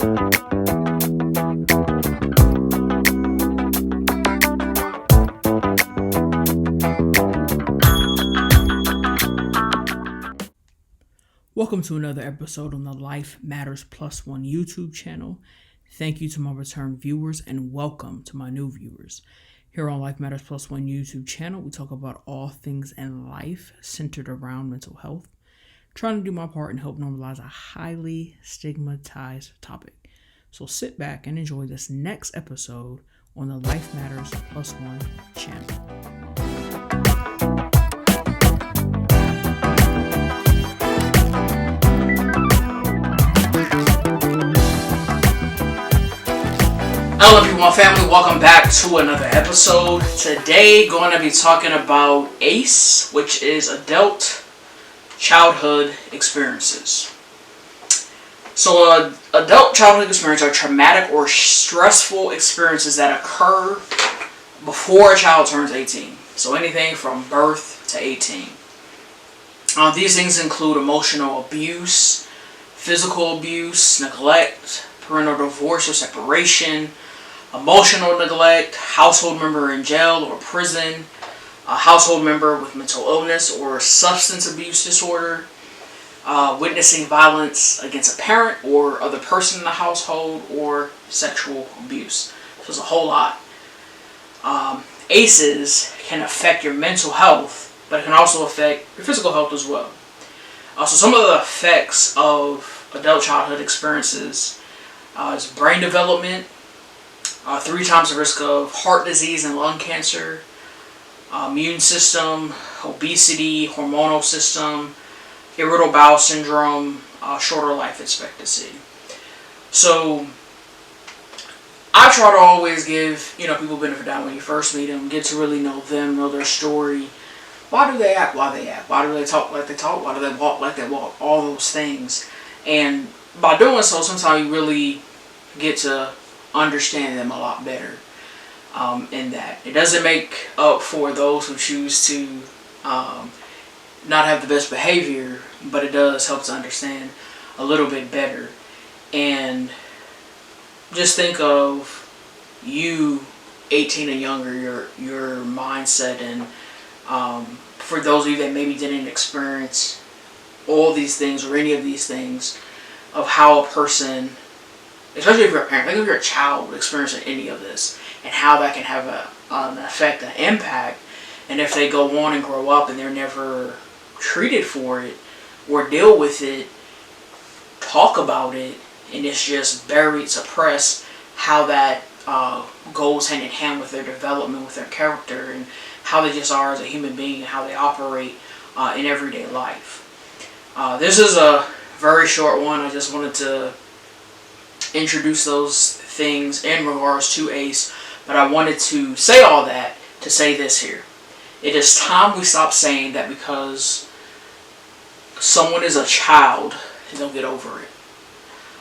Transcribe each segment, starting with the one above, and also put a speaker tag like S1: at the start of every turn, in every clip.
S1: Welcome to another episode on the Life Matters Plus One YouTube channel. Thank you to my return viewers and welcome to my new viewers. Here on Life Matters Plus One YouTube channel, we talk about all things in life centered around mental health, trying to do my part and help normalize a highly stigmatized topic. So sit back and enjoy this next episode on the Life Matters Plus One channel. Hello everyone, family, welcome back to another episode. Today going to be talking about ACE, which is adult childhood experiences. So adult childhood experiences are traumatic or stressful experiences that occur before a child turns 18. So anything from birth to 18. These things include emotional abuse, physical abuse, neglect, parental divorce or separation, emotional neglect, household member in jail or prison, a household member with mental illness or substance abuse disorder, witnessing violence against a parent or other person in the household, or sexual abuse. So there's a whole lot. ACEs can affect your mental health, but it can also affect your physical health as well. So some of the effects of adult childhood experiences is brain development, 3 times the risk of heart disease and lung cancer, immune system, obesity, hormonal system, irritable bowel syndrome, shorter life expectancy. So I try to always give people benefit of the doubt when you first meet them, get to really know them, know their story. Why do they act? Why they act? Why do they talk like they talk? Why do they walk like they walk? All those things. And by doing so, sometimes you really get to understand them a lot better. In that it doesn't make up for those who choose to not have the best behavior, but it does help to understand a little bit better. And just think of you 18 and younger, your mindset, and for those of you that maybe didn't experience all these things or any of these things, of how a person, especially if you're a parent, think if you're a child experiencing any of this, and how that can have an effect, an impact, and if they go on and grow up and they're never treated for it or deal with it, talk about it, and it's just buried, suppressed, how that goes hand in hand with their development, with their character, and how they just are as a human being and how they operate in everyday life. This is a very short one. I just wanted to introduce those things in regards to ACE, but I wanted to say all that to say this here. It is time we stop saying that because someone is a child, they'll get over it,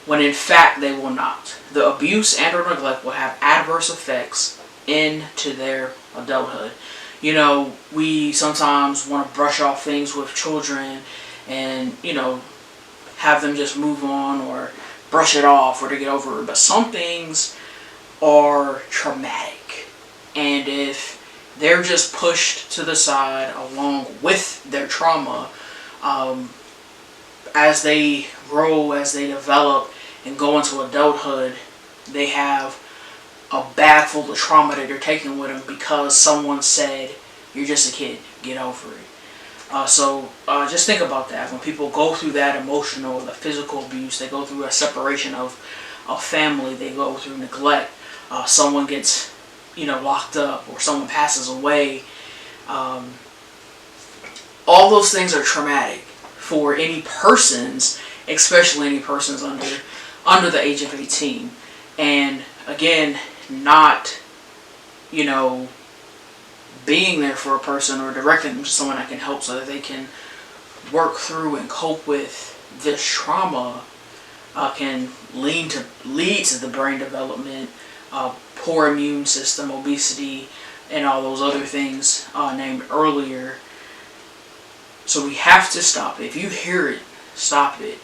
S1: when in fact they will not. The abuse and or neglect will have adverse effects into their adulthood. We sometimes want to brush off things with children and, have them just move on or brush it off or to get over it. But some things are traumatic. And if they're just pushed to the side along with their trauma, as they grow, as they develop and go into adulthood, they have a bag full of trauma that they're taking with them because someone said, "You're just a kid, get over it." So just think about that. When people go through that emotional, the physical abuse, they go through a separation of a family, they go through neglect, someone gets locked up, or someone passes away. All those things are traumatic for any persons, especially any persons under the age of 18. And again, not being there for a person or directing them to someone that can help so that they can work through and cope with this trauma can lead to the brain development, poor immune system, obesity, and all those other things named earlier. So we have to stop it. If you hear it, stop it.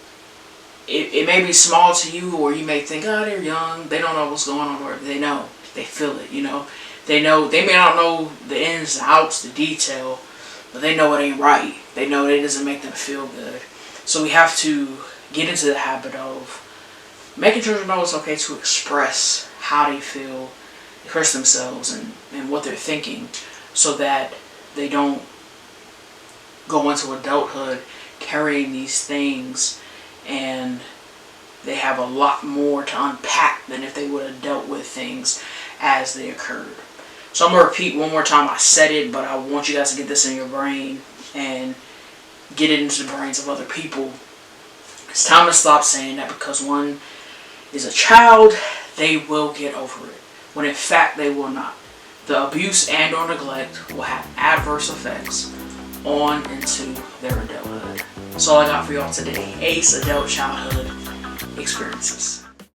S1: it may be small to you, or you may think, oh, they're young, they don't know what's going on, or they know, they feel it, They know, they may not know the ins and outs, the detail, but they know it ain't right. They know it doesn't make them feel good. So we have to get into the habit of making children know it's okay to express how they feel, express themselves, and what they're thinking, so that they don't go into adulthood carrying these things, and they have a lot more to unpack than if they would have dealt with things as they occurred. So I'm going to repeat one more time. I said it, but I want you guys to get this in your brain and get it into the brains of other people. It's time to stop saying that because one is a child, they will get over it, when in fact they will not. The abuse and or neglect will have adverse effects on into their adulthood. That's all I got for y'all today. ACE Adult Childhood Experiences.